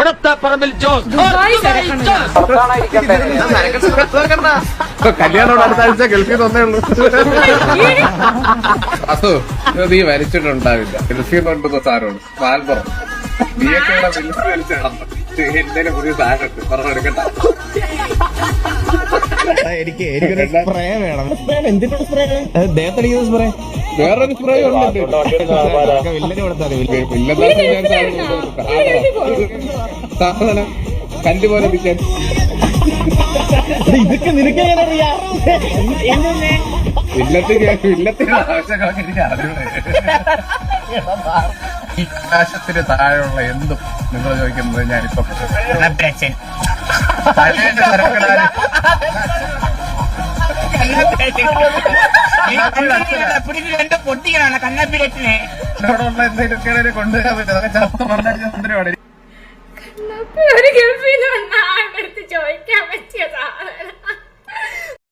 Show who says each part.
Speaker 1: കൊടത്താപ്പറമ്പിൽ ജോസ്.
Speaker 2: കല്യാണം അടുത്ത ആഴ്ച ഗൾഫിൽ തന്നേ ഉള്ളൂ. അസു നീ വരച്ചിട്ടുണ്ടാവില്ല. ഗൾഫിൽ കൊണ്ടുവന്ന സാധനമാണ് മാൽബറം. നീയൊക്കെ ഇവിടെ വിളിച്ച് വലിച്ച് നടന്നു. എന്തേലും പുതിയ സാധനം പറഞ്ഞെടുക്കണ്ട.
Speaker 3: എനിക്ക് സ്പ്രേ വേണം. എന്തിനുള്ള സ്പ്രേ? ദേഹത്തടിക്കുന്ന സ്പ്രേ.
Speaker 2: വേറൊരു സ്പ്രേ ഉണ്ട്.
Speaker 3: വില്ലന് കൊടുത്താലേ
Speaker 2: സാധനം കല്ല് പോലെ ഇരിക്കാൻ.
Speaker 3: ഇതൊക്കെ നിനക്കെങ്ങനെ അറിയാം?
Speaker 2: വില്ലത്തിന് ആവശ്യങ്ങളൊക്കെ എനിക്ക് അറിഞ്ഞൂടെ. ഈ ആകാശത്തിന് താഴെയുള്ള എന്തും നിങ്ങൾ ചോദിക്കുന്നത് ഞാനിപ്പോ
Speaker 4: പൊട്ടിക്കാണ് കണ്ണാപ്പിരട്ടിനെ
Speaker 2: എന്നോടുള്ള എന്തെങ്കിലും കൊണ്ടുവരാൻ പറ്റും. അതൊക്കെ ചെറുപ്പം പറഞ്ഞ സുന്ദരമാണ്.
Speaker 4: ഒരു ഗൾഫിൽ